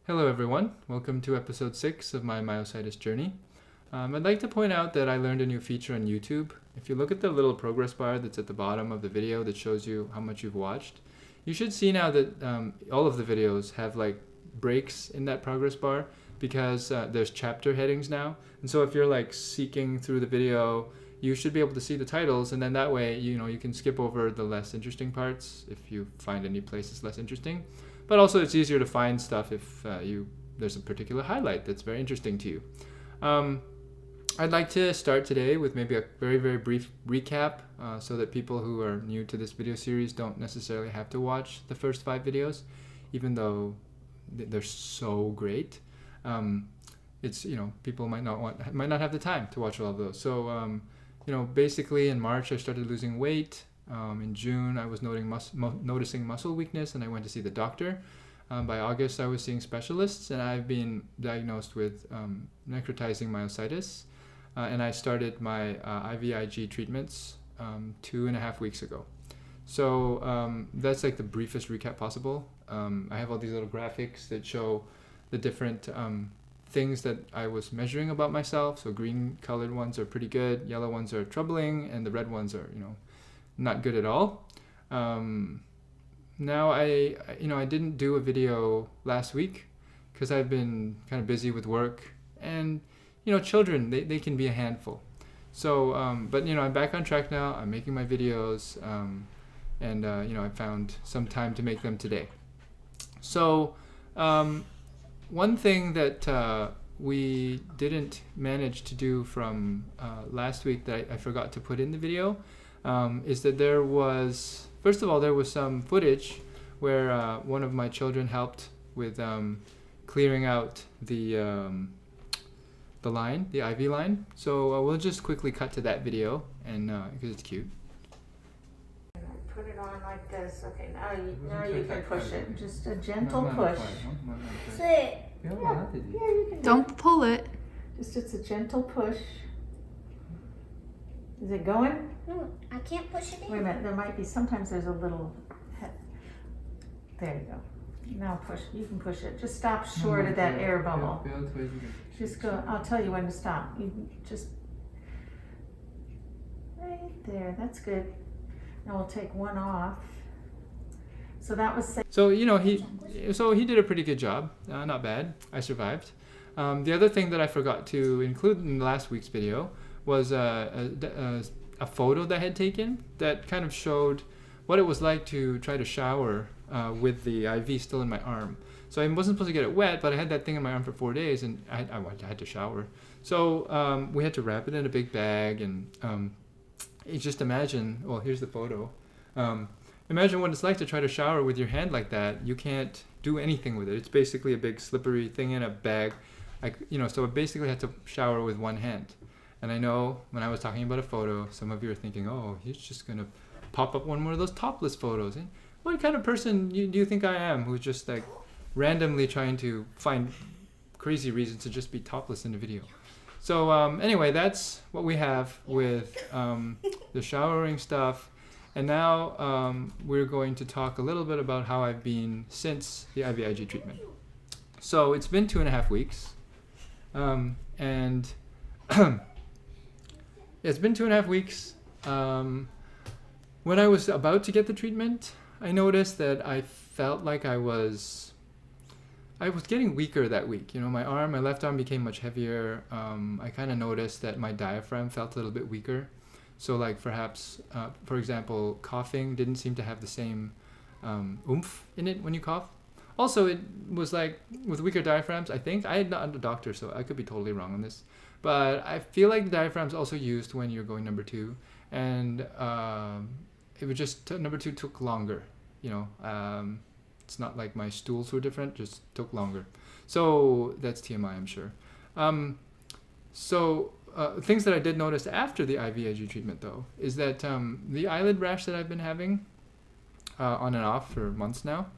Hello everyone, welcome to episode 6 of my Myositis Journey. I'd like to point out that I learned a new feature on YouTube. If you look at the little progress bar that's at the bottom of the video that shows you how much you've watched, you should see now that all of the videos have like breaks in that progress bar because there's chapter headings now. And so if you're like seeking through the video, you should be able to see the titles, and then that way you can skip over the less interesting parts if you find any places less interesting. But also it's easier to find stuff if there's a particular highlight that's very interesting to you. I'd like to start today with maybe a very, very brief recap so that people who are new to this video series don't necessarily have to watch the first 5 videos, even though they're so great. It's, people might not have the time to watch all of those. So, basically in March I started losing weight. In June, I was noticing muscle weakness, and I went to see the doctor. By August, I was seeing specialists, and I've been diagnosed with necrotizing myositis. And I started my IVIG treatments 2.5 weeks ago. So that's like the briefest recap possible. I have all these little graphics that show the different things that I was measuring about myself. So green colored ones are pretty good, yellow ones are troubling, and the red ones are, not good at all. Now I didn't do a video last week because I've been kind of busy with work, and children, they can be a handful. So but I'm back on track now. I'm making my videos, and I found some time to make them today. So one thing that we didn't manage to do from last week that I forgot to put in the video is that there was some footage where one of my children helped with clearing out the line, the IV line. So we'll just quickly cut to that video, and because it's cute. Put it on like this. Okay, now you can push it. Just a gentle push. Sit. Yeah, you can. Don't pull it. It's a gentle push. Is it going? No, I can't push it in. Wait a minute. There might be. Sometimes there's a little. There you go. Now push. You can push it. Just stop short of that air bubble. Just go. I'll tell you when to stop. You just right there. That's good. Now we'll take one off. So that was safe. So he did a pretty good job. Not bad. I survived. The other thing that I forgot to include in last week's video was a photo that I had taken that kind of showed what it was like to try to shower with the IV still in my arm. So I wasn't supposed to get it wet, but I had that thing in my arm for 4 days, and I had to shower. So we had to wrap it in a big bag, and you just imagine. Well, here's the photo. Imagine what it's like to try to shower with your hand like that. You can't do anything with it. It's basically a big slippery thing in a bag. So I basically had to shower with one hand. And I know when I was talking about a photo, some of you are thinking, oh, he's just going to pop up one more of those topless photos. And what kind of person do you think I am, who's just like randomly trying to find crazy reasons to just be topless in a video? So anyway, that's what we have with the showering stuff. And now we're going to talk a little bit about how I've been since the IVIG treatment. So it's been 2.5 weeks. And it's been 2.5 weeks. When I was about to get the treatment, I noticed that I felt like I was getting weaker that week. My left arm became much heavier. I kind of noticed that my diaphragm felt a little bit weaker. So like perhaps, for example, coughing didn't seem to have the same oomph in it when you cough. Also, it was like with weaker diaphragms, I think. I'm not a doctor, so I could be totally wrong on this. But I feel like the diaphragm's also used when you're going number 2. And it was just, number 2 took longer. It's not like my stools were different, just took longer. So that's TMI, I'm sure. Things that I did notice after the IVIG treatment, though, is that the eyelid rash that I've been having on and off for months now,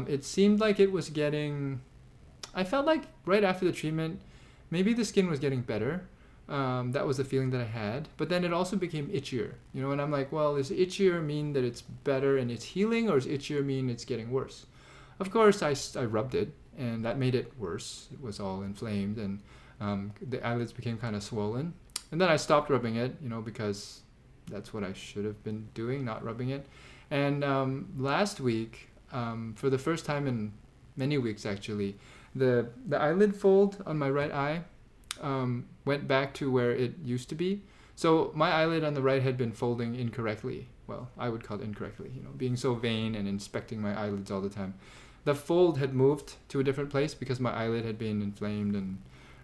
it seemed like it was I felt like right after the treatment, maybe the skin was getting better. That was the feeling that I had. But then it also became itchier, and I'm like, well, does itchier mean that it's better and it's healing, or does itchier mean it's getting worse? Of course, I rubbed it, and that made it worse. It was all inflamed, and the eyelids became kind of swollen. And then I stopped rubbing it, because that's what I should have been doing, not rubbing it. And last week, for the first time in many weeks actually, the eyelid fold on my right eye went back to where it used to be. So my eyelid on the right had been folding incorrectly. Well, I would call it incorrectly, being so vain and inspecting my eyelids all the time. The fold had moved to a different place because my eyelid had been inflamed and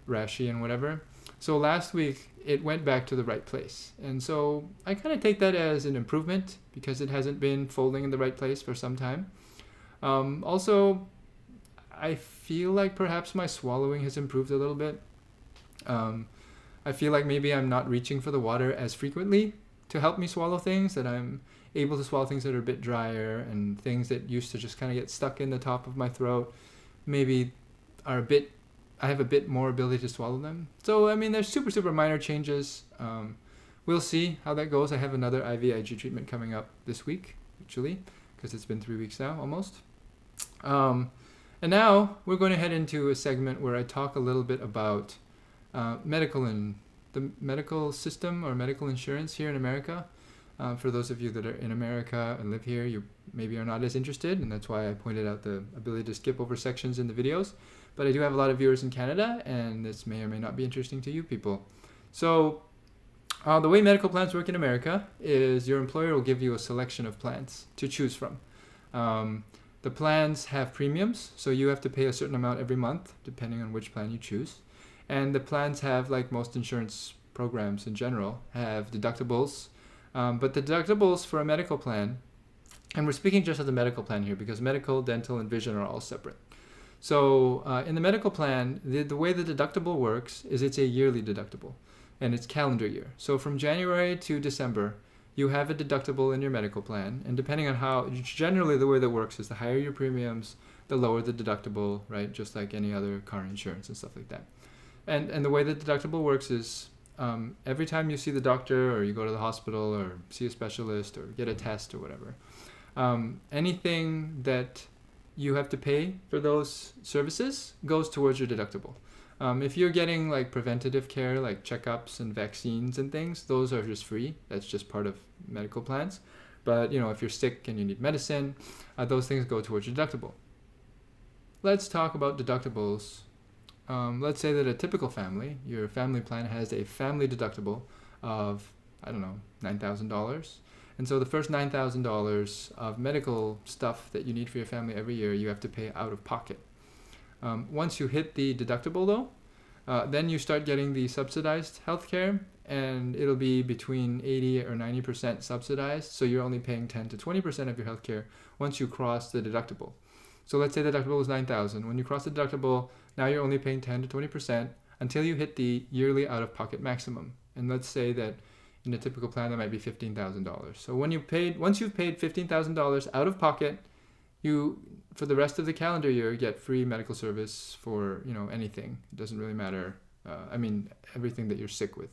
rashy and whatever. So last week it went back to the right place. And so I kind of take that as an improvement because it hasn't been folding in the right place for some time. Also, I feel like perhaps my swallowing has improved a little bit. I feel like maybe I'm not reaching for the water as frequently to help me swallow things, that I'm able to swallow things that are a bit drier, and things that used to just kind of get stuck in the top of my throat maybe are I have a bit more ability to swallow them. So, there's super, super minor changes. We'll see how that goes. I have another IVIG treatment coming up this week, actually, because it's been 3 weeks now, almost. And now we're going to head into a segment where I talk a little bit about the medical system or medical insurance here in America. For those of you that are in America and live here, you maybe are not as interested, and that's why I pointed out the ability to skip over sections in the videos. But I do have a lot of viewers in Canada, and this may or may not be interesting to you people. So the way medical plans work in America is your employer will give you a selection of plans to choose from. The plans have premiums, so you have to pay a certain amount every month, depending on which plan you choose. And the plans have, like most insurance programs in general, have deductibles. But the deductibles for a medical plan, and we're speaking just of the medical plan here because medical, dental, and vision are all separate. So in the medical plan, the way the deductible works is it's a yearly deductible, and it's calendar year. So from January to December, you have a deductible in your medical plan, and depending on generally the way that works is the higher your premiums, the lower the deductible, right? Just like any other car insurance and stuff like that. And the way the deductible works is every time you see the doctor or you go to the hospital or see a specialist or get a test or whatever, anything that you have to pay for those services goes towards your deductible. If you're getting like preventative care, like checkups and vaccines and things, those are just free. That's just part of medical plans. But if you're sick and you need medicine, those things go towards your deductible. Let's talk about deductibles. Let's say that a typical family, your family plan has a family deductible of, $9,000. And so the first $9,000 of medical stuff that you need for your family every year, you have to pay out of pocket. Once you hit the deductible though, then you start getting the subsidized healthcare, and it'll be between 80 or 90% subsidized. So you're only paying 10 to 20% of your healthcare once you cross the deductible. So let's say the deductible is $9,000. When you cross the deductible, now you're only paying 10 to 20% until you hit the yearly out-of-pocket maximum. And let's say that in a typical plan, that might be $15,000. So once you've paid $15,000 out of pocket, you, for the rest of the calendar year, get free medical service for, anything. It doesn't really matter. Everything that you're sick with.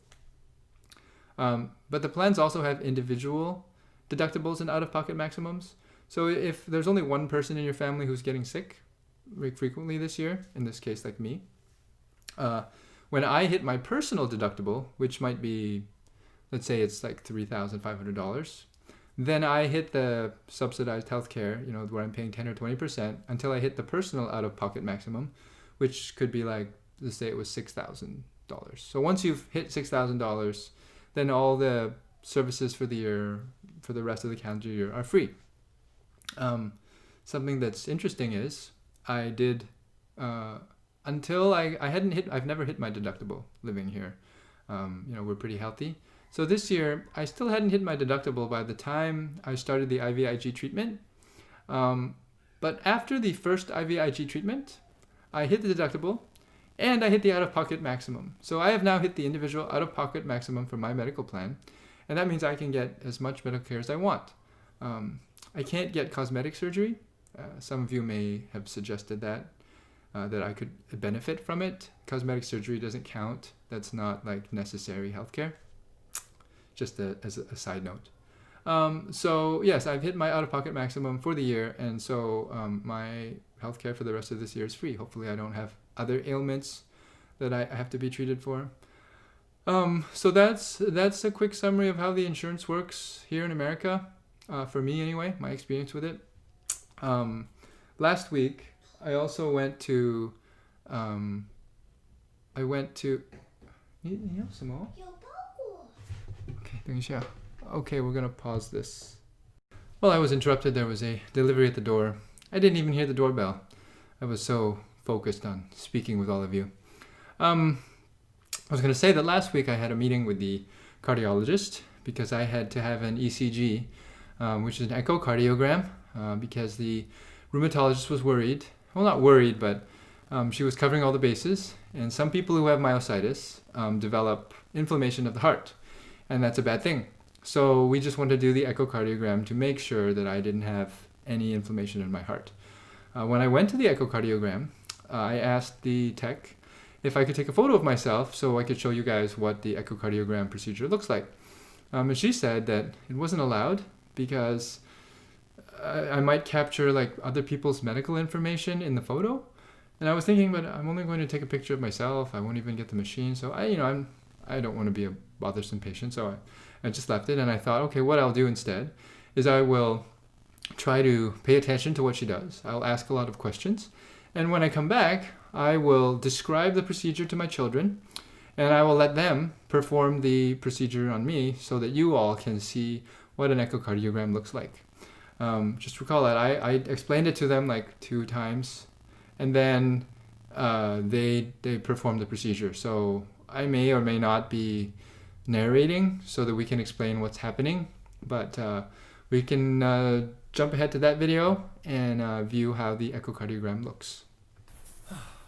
But the plans also have individual deductibles and out-of-pocket maximums. So if there's only one person in your family who's getting sick frequently this year, in this case like me, when I hit my personal deductible, which might be, let's say it's like $3,500, then I hit the subsidized healthcare, where I'm paying 10 or 20% until I hit the personal out-of-pocket maximum, which could be like, let's say it was $6,000. So once you've hit $6,000, then all the services for the year, for the rest of the calendar year, are free. Something that's interesting is I did until I've never hit my deductible living here. We're pretty healthy. So this year I still hadn't hit my deductible by the time I started the IVIG treatment. But after the first IVIG treatment, I hit the deductible and I hit the out-of-pocket maximum. So I have now hit the individual out-of-pocket maximum for my medical plan, and that means I can get as much medical care as I want. I can't get cosmetic surgery. Some of you may have suggested that I could benefit from it. Cosmetic surgery doesn't count. That's not like necessary healthcare. Just as a side note. So yes, I've hit my out-of-pocket maximum for the year, and so my healthcare for the rest of this year is free. Hopefully I don't have other ailments that I have to be treated for. So that's a quick summary of how the insurance works here in America, for me anyway, my experience with it. Last week I also went to Okay, 等一下. Okay, we're gonna pause this. Well, I was interrupted. There was a delivery at the door. I didn't even hear the doorbell. I was so focused on speaking with all of you. I was going to say that last week I had a meeting with the cardiologist because I had to have an ECG, which is an echocardiogram, because the rheumatologist was worried. Well, not worried, but she was covering all the bases. And some people who have myositis develop inflammation of the heart, and that's a bad thing. So we just wanted to do the echocardiogram to make sure that I didn't have any inflammation in my heart. When I went to the echocardiogram, I asked the tech if I could take a photo of myself so I could show you guys what the echocardiogram procedure looks like. And she said that it wasn't allowed because I might capture like other people's medical information in the photo. And I was thinking, but I'm only going to take a picture of myself. I won't even get the machine. So I don't want to be a bothersome patient. So I just left it, and I thought, okay, what I'll do instead is I will try to pay attention to what she does. I'll ask a lot of questions. And when I come back, I will describe the procedure to my children, and I will let them perform the procedure on me so that you all can see what an echocardiogram looks like. Just recall that I explained it to them like 2 times, and then they performed the procedure. So I may or may not be narrating so that we can explain what's happening, but we can jump ahead to that video and view how the echocardiogram looks.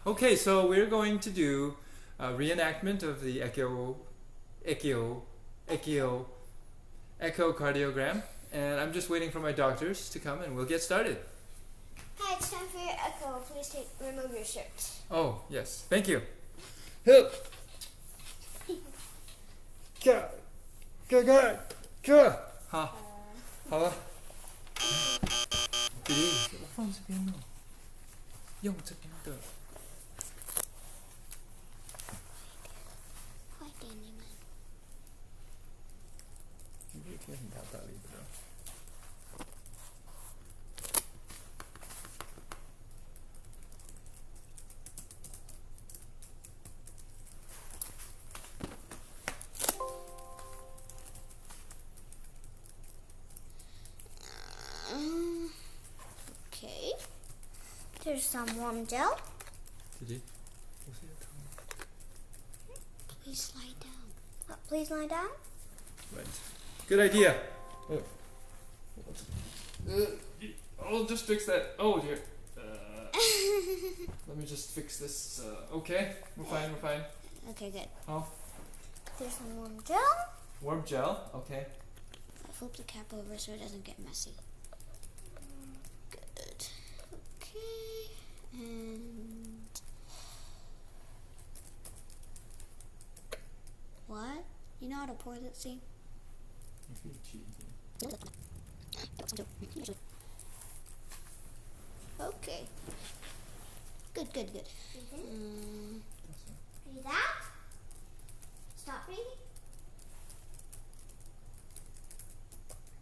Okay, so we're going to do a reenactment of the echocardiogram, and I'm just waiting for my doctors to come and we'll get started. Hi, it's time for your echo. Please remove your shirt. Oh, yes. Thank you. Ha. 好了。我放这边呢，用这边的。快点，你们。你这贴很大大力的。Okay. There's some warm gel. Please lie down. Please lie down. Right. Good idea. I'll just fix that. Oh dear. Let me just fix this. Okay, we're fine. Okay, good. Oh. There's some warm gel. Warm gel. Okay. I'll flip the cap over so it doesn't get messy. Good. Okay. And what? You know how to pour that, see? Okay. Good. Breathe out. Stop breathing.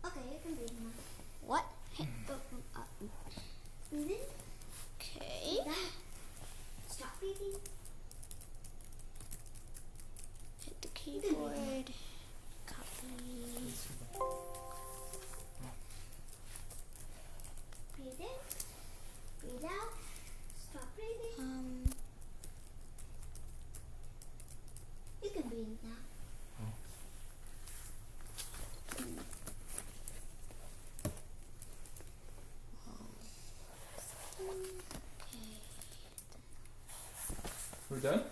Okay, you can breathe now. What? Breathe in. Okay. Breathe out. Stop breathing. Hit the keyboard. Copy. Breathe in. Breathe out. Stop breathing. You can breathe now. We're done?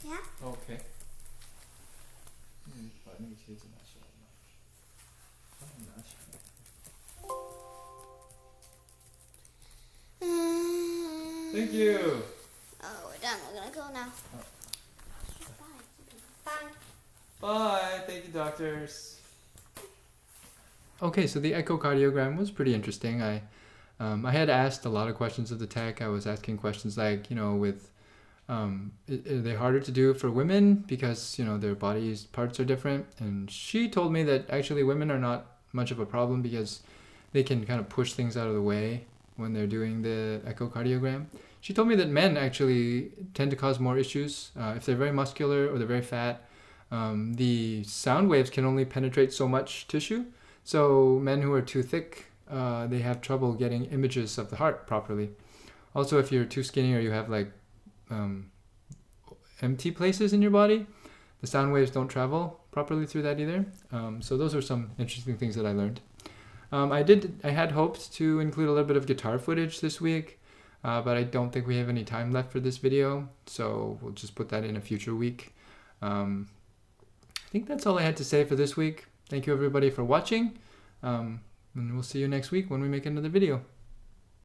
Yeah. Okay. 把那个贴纸拿起来嘛，帮你拿起来。Thank you. Oh, we're done. We're gonna go now. Bye. Bye. Thank you, doctors. Okay, so the echocardiogram was pretty interesting. I I had asked a lot of questions of the tech. I was asking questions like, with are they harder to do for women because, their body's parts are different? And she told me that actually women are not much of a problem because they can kind of push things out of the way when they're doing the echocardiogram. She told me that men actually tend to cause more issues. If they're very muscular or they're very fat, the sound waves can only penetrate so much tissue. So men who are too thick, they have trouble getting images of the heart properly. Also, if you're too skinny or you have like empty places in your body, the sound waves don't travel properly through that either. So those are some interesting things that I learned. I had hoped to include a little bit of guitar footage this week, but I don't think we have any time left for this video, so we'll just put that in a future week. I think that's all I had to say for this week. Thank you everybody for watching, and we'll see you next week when we make another video.